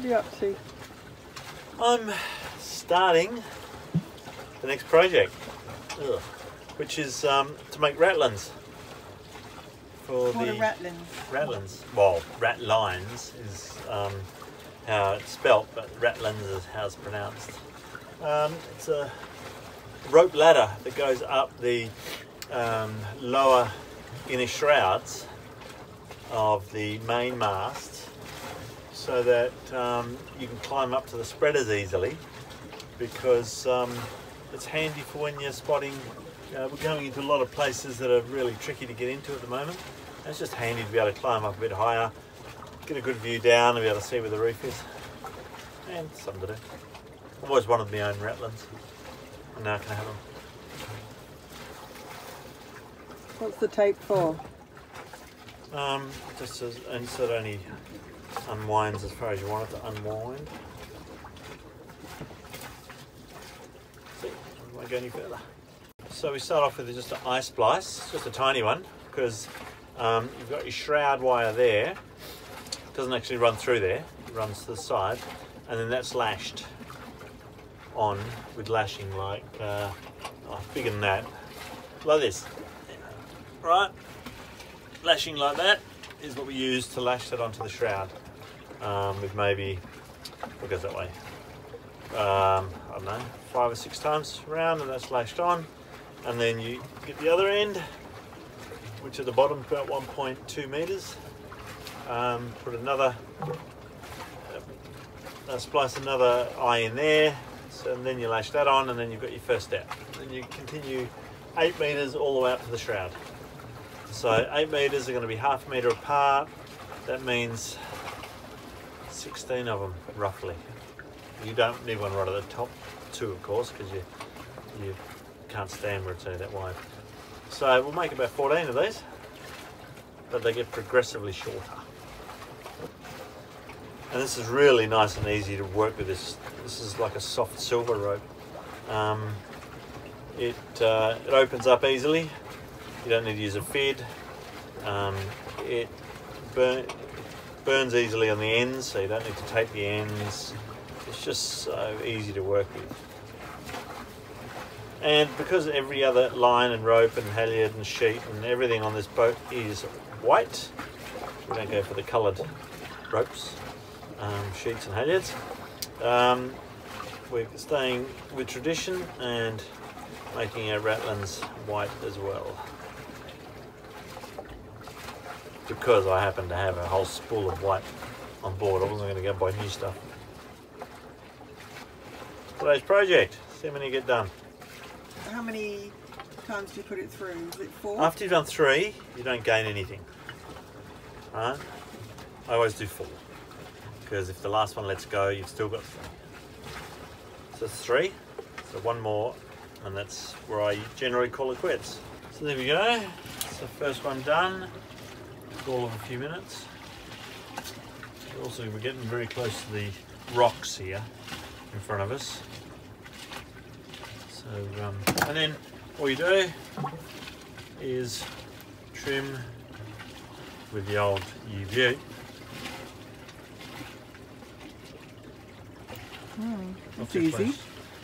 What are you up to? I'm starting the next project, which is to make ratlines. What are ratlines? Ratlines. Well, Ratlines is how it's spelt, but Ratlines is how it's pronounced. It's a rope ladder that goes up the lower inner shrouds of the main mast, so that you can climb up to the spreaders easily, because it's handy for when you're spotting. We're going into a lot of places that are really tricky to get into at the moment. And it's just handy to be able to climb up a bit higher, get a good view down, and be able to see where the reef is. And something to do. I've always wanted my own ratlines, and now I can have them. What's the tape for? Just as, and so it only unwinds as far as you want it to unwind. See, I won't go any further. So we start off with just an eye splice, just a tiny one, because you've got your shroud wire there. It doesn't actually run through there, it runs to the side, and then that's lashed on with lashing like, bigger than that, like this. Right, lashing like that is what we use to lash that onto the shroud, with maybe, what goes that way, I don't know, 5 or 6 times around, and that's lashed on. And then you get the other end, which at the bottom is about 1.2 meters. Put another, splice another eye in there, and then you lash that on, and then you've got your first step. Then you continue 8 meters all the way up to the shroud. So 8 meters are going to be half a meter apart. That means 16 of them, roughly. You don't need one right at the top, 2 of course, because you can't stand where it's that wide. So we'll make about 14 of these, but they get progressively shorter. And this is really nice and easy to work with. This is like a soft silver rope. It opens up easily. You don't need to use a fid. It burns easily on the ends, so you don't need to tape the ends. It's just so easy to work with. And because every other line and rope and halyard and sheet and everything on this boat is white, we don't go for the coloured ropes, sheets and halyards. We're staying with tradition and making our ratlines white as well, because I happen to have a whole spool of white on board. I wasn't going to go buy new stuff. Today's project, see how many you get done. How many times do you put it through? Is it 4? After you've done 3, you don't gain anything. Right? I always do 4, because if the last one lets go, you've still got 3. So it's 3, so 1 more, and that's where I generally call it quits. So there we go, that's the first one done. All of a few minutes. Also, we're getting very close to the rocks here in front of us. So, and then all you do is trim with the old U-view. That's easy.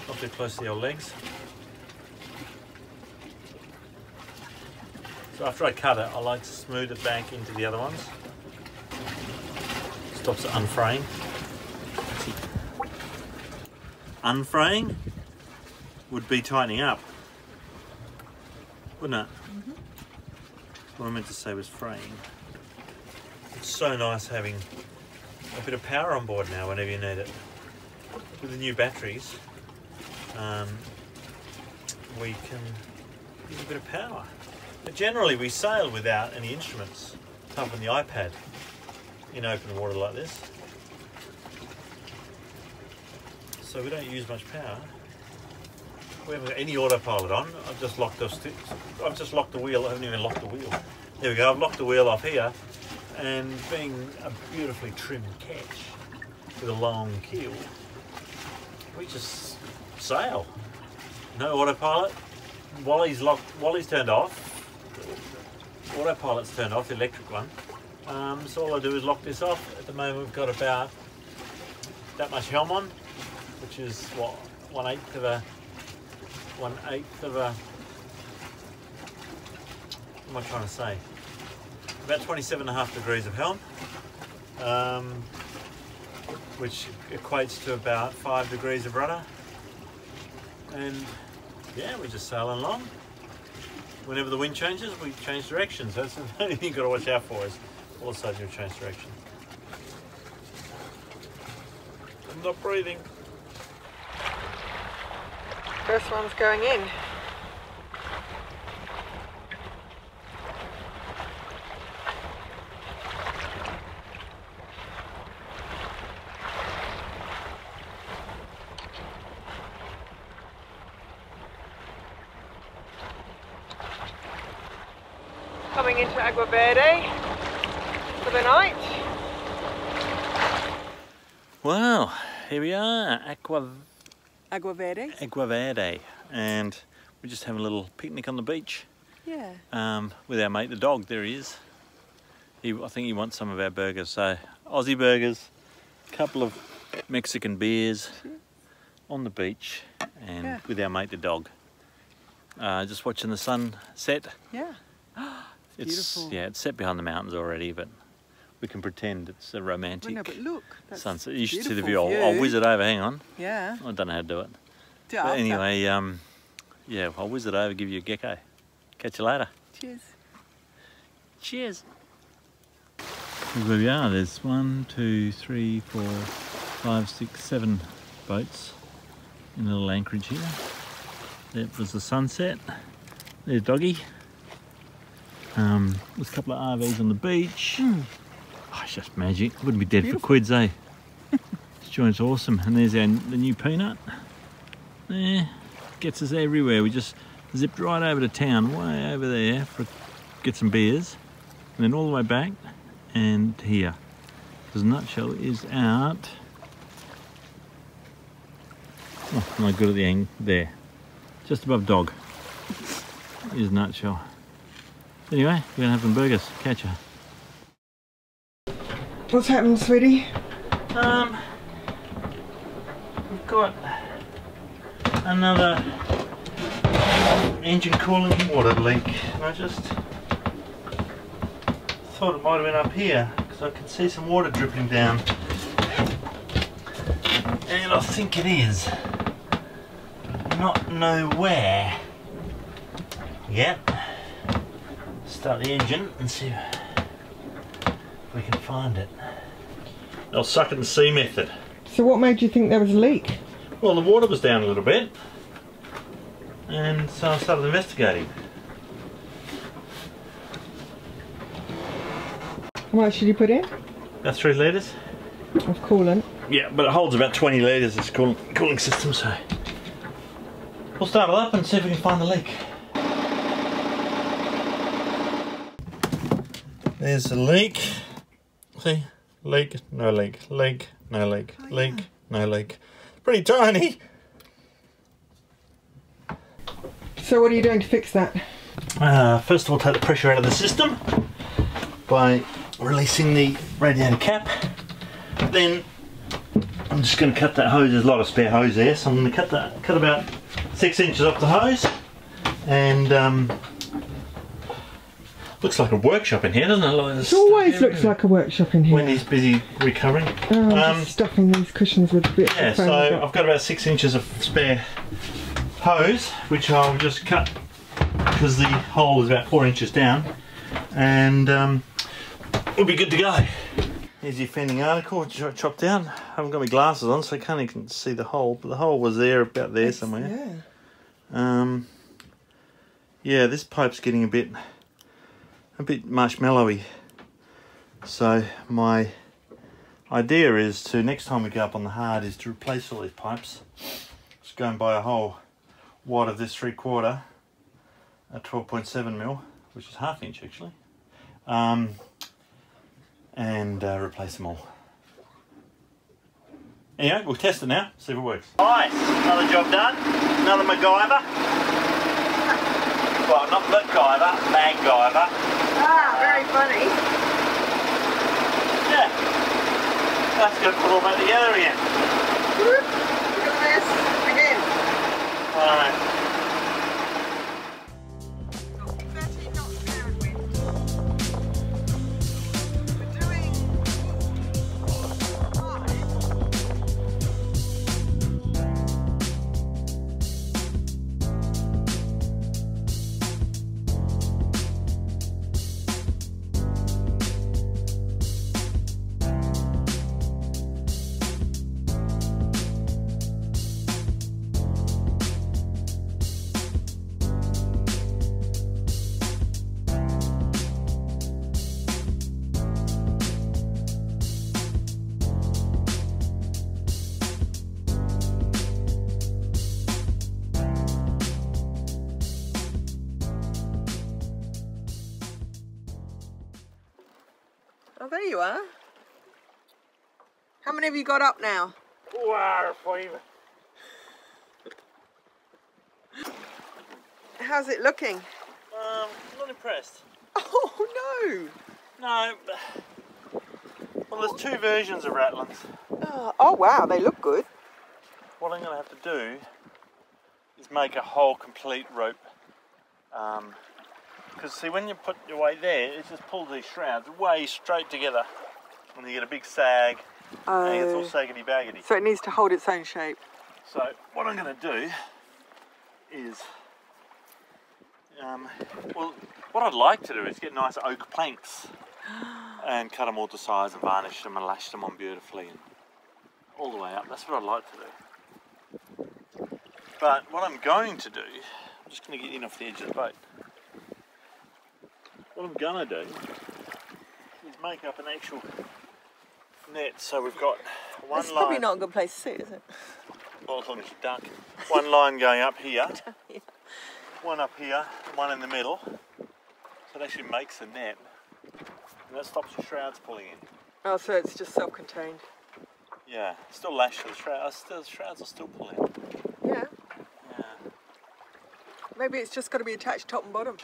Not too close to the old legs. So after I cut it, I like to smooth it back into the other ones. Stops it unfraying. Unfraying would be tightening up, wouldn't it? Mm-hmm. What I meant to say was fraying. It's so nice having a bit of power on board now whenever you need it. With the new batteries, we can use a bit of power. But generally we sail without any instruments, apart from the iPad, in open water like this. So we don't use much power. We haven't got any autopilot on. I've just locked the wheel. I haven't even locked the wheel. There we go. I've locked the wheel off here, and being a beautifully trimmed ketch with a long keel, we just sail. No autopilot. Wally's turned off. Autopilot's turned off, the electric one. So all I do is lock this off. At the moment we've got about that much helm on, which is what, 1/8 of a, what am I trying to say? About 27.5 degrees of helm, which equates to about 5 degrees of rudder. And yeah, we're just sailing along. Whenever the wind changes, we change direction. So that's the only thing you've got to watch out for, is all of a sudden you'll change direction. I'm not breathing. First one's going in. Coming into Agua Verde for the night. Wow, here we are, Agua Verde. And we're just having a little picnic on the beach. Yeah. With our mate the dog. There he is. I think he wants some of our burgers. So Aussie burgers, a couple of Mexican beers on the beach, and with our mate the dog. Just watching the sun set. Yeah. It's beautiful. Yeah, it's set behind the mountains already, but we can pretend it's a romantic Well, no, but look, that's sunset. You should see the beautiful view. I'll whiz it over. Hang on. Yeah. I don't know how to do it. Yeah, But anyway, yeah, I'll whiz it over, give you a gecko. Catch you later. Cheers. Cheers. Here's where we are. There's 1, 2, 3, 4, 5, 6, 7 boats in a little anchorage here. There was the sunset. There's Doggy. There's a couple of RVs on the beach. Oh, it's just magic. Wouldn't be dead for quids, eh? This joint's awesome. And there's the new peanut. There, gets us everywhere. We just zipped right over to town, way over there, for get some beers, and then all the way back and here. Because Nutshell is out. Oh, not good at the end there. Just above Dog is Nutshell. Anyway, we're gonna have some burgers. Catch ya. What's happened, sweetie? We've got another engine cooling water leak, and I just thought it might have been up here because I could see some water dripping down, and I think it is. Not know where yet. Start the engine and see if we can find it. I'll suck it and see method. So what made you think there was a leak? Well, the water was down a little bit, and so I started investigating. How much did you put in? About 3 litres. Of coolant. Yeah, but it holds about 20 litres, this cooling system, so we'll start it up and see if we can find the leak. There's the leak. See? Leak, no leak, leak, no leak, leak, no leak. Pretty tiny. So what are you doing to fix that? First of all, take the pressure out of the system by releasing the radiator cap. Then I'm just going to cut that hose. There's a lot of spare hose there, so I'm going to cut about 6 inches off the hose. And looks like a workshop in here, doesn't it? It always looks like a workshop in here. Wendy's busy recovering. I'm just stuffing these cushions with a bit yeah, of so I've got about 6 inches of spare hose, which I'll just cut because the hole is about 4 inches down, and we'll be good to go. Here's your fending article, which I chopped out. I haven't got my glasses on, so I can't even see the hole, but the hole was there, about there somewhere. Yeah. Yeah, this pipe's getting a bit marshmallowy. So my idea is to, next time we go up on the hard, is to replace all these pipes. Just go and buy a whole wad of this 3/4 at 12.7mm, which is 1/2 inch actually, and replace them all. Anyway, we'll test it now, see if it works. Nice, another job done, another MacGyver. Well, not MacGyver, MacGyver. Ah, very funny. Yeah, that's going to put all that together again. there you are. How many have you got up now? 4 or 5. How's it looking? Not impressed. Oh no! No. Well, there's 2 versions of Ratlines. Oh wow, they look good. What I'm going to have to do is make a whole complete rope. Because see, when you put your weight there, it just pulls these shrouds way straight together. And you get a big sag, and it's all saggedy-baggedy. So it needs to hold its own shape. So what I'm going to do is, well, what I'd like to do is get nice oak planks and cut them all to size and varnish them and lash them on beautifully and all the way up. That's what I'd like to do. But what I'm going to do, I'm just going to get in off the edge of the boat. What I'm going to do is make up an actual net. So we've got one line. It's probably not a good place to sit, is it? Well, as long as you duck. One line going up here, Yeah. one up here, and one in the middle. So it actually makes a net. And that stops the shrouds pulling in. Oh, so it's just self-contained. Yeah, still lash to the shrouds. The shrouds will still pull in. Yeah. Yeah. Maybe it's just got to be attached top and bottom.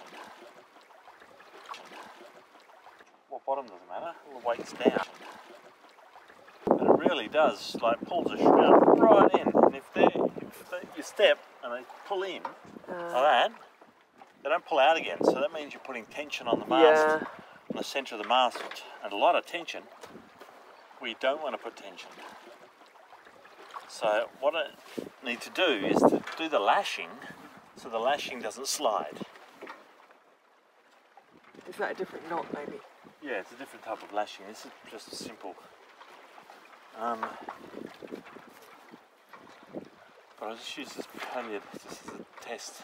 Well, bottom doesn't matter. All the weight's down. But it really does, like, pulls the shroud right in. And if you step and they pull in like that, they don't pull out again. So that means you're putting tension on the mast, on the centre of the mast, and a lot of tension. We don't want to put tension. So what I need to do is to do the lashing so the lashing doesn't slide. Is that a different knot, maybe? Yeah, it's a different type of lashing. This is just a simple. But I'll just use this halyard just as a test.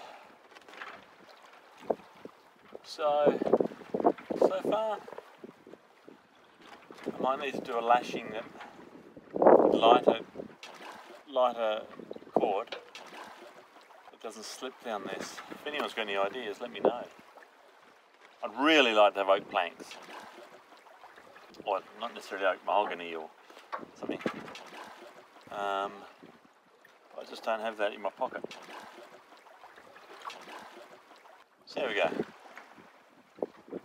So far, I might need to do a lashing that lighter cord that doesn't slip down this. If anyone's got any ideas, let me know. I'd really like to have oak planks. Or not necessarily oak, mahogany or something. I just don't have that in my pocket. So there we go.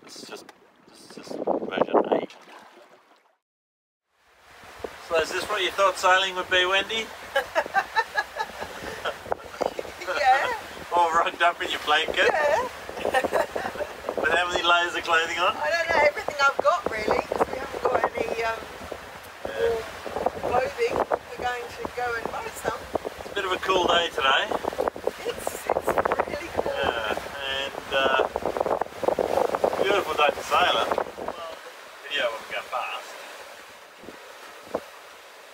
This is just version 8. So is this what you thought sailing would be, Wendy? Yeah. All rugged up in your blanket? Yeah. With how many layers of clothing on? I don't know, everything I've got really, because we haven't got any warm clothing. We're going to go and buy some. It's a bit of a cool day today. It's really cool. Yeah, and beautiful day to sail it. Well, video won't go fast.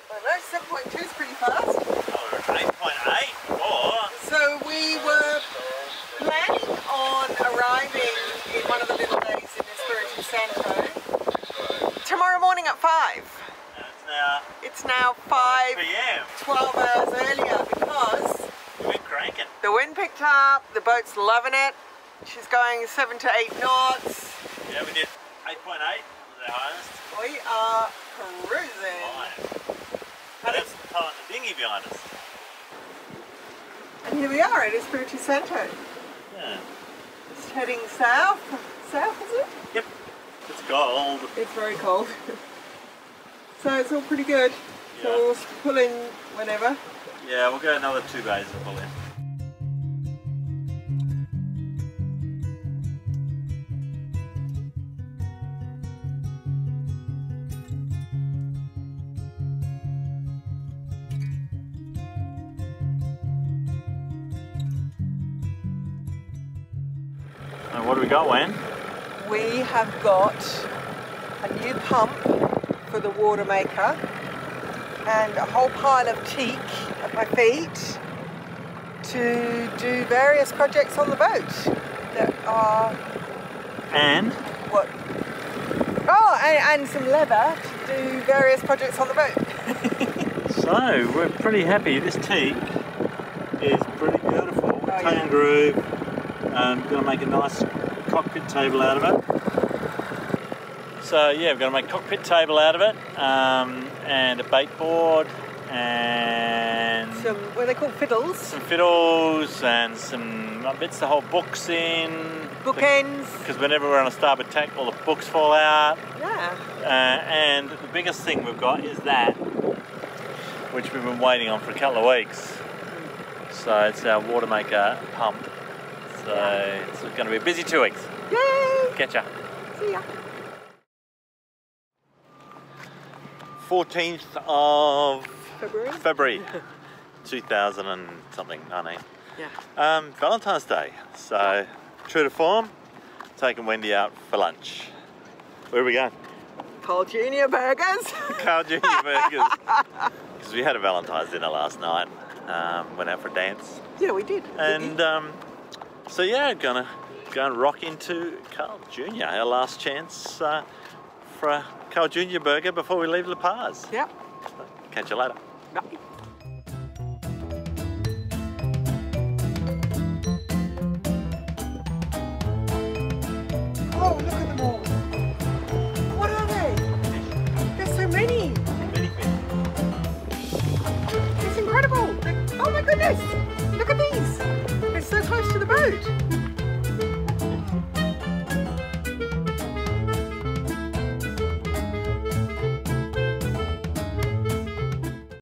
I know, 7.2 is pretty fast. Oh, we're at 8.8 before. So we were planning on arriving in one of the little days in Espiritu Santo tomorrow morning at 5. And It's now 5 p.m. 12 hours earlier because We've been cranking. the wind picked up, the boat's loving it. She's going 7 to 8 knots. Yeah, we did 8.8 was our highest. We are cruising. Fine. And that's the part of the dinghy behind us. And here we are at Espiritu Santo. Yeah. Just heading south. South, is it? Yep. It's cold. It's very cold. So it's all pretty good. Yeah. So we'll pull in whenever. Yeah, we'll go another 2 bays and pull in. And what do we got, Wen? We have got a new pump for the water maker and a whole pile of teak at my feet to do various projects on the boat that are... And? What? Oh, and some leather to do various projects on the boat. So, we're pretty happy. This teak is pretty beautiful. Oh, Tongue and groove. Going to make a nice cockpit table out of it. So yeah, we've got to make a cockpit table out of it, and a bait board, and Some, what are they called, fiddles? some fiddles, and some bits to hold books in. Bookends. Because whenever we're on a starboard tack, all the books fall out. Yeah. And the biggest thing we've got is that, which we've been waiting on for a couple of weeks. So it's our water maker pump. So it's going to be a busy 2 weeks. Yay! Catch ya. See ya. 14th of February? 2000 and something, 19. Yeah. Valentine's Day. So true to form, taking Wendy out for lunch. Where are we going? Carl Jr. Burgers. Carl Jr. Burgers. Because we had a Valentine's dinner last night. Went out for a dance. Yeah, we did. And so yeah, gonna go and rock into Carl Jr. Our last chance for a Carl Jr. burger before we leave La Paz. Yep. Catch you later. Bye. Oh, look at them all. What are they? There's so many. It's incredible. Oh my goodness. Look at these. They're so close to the boat.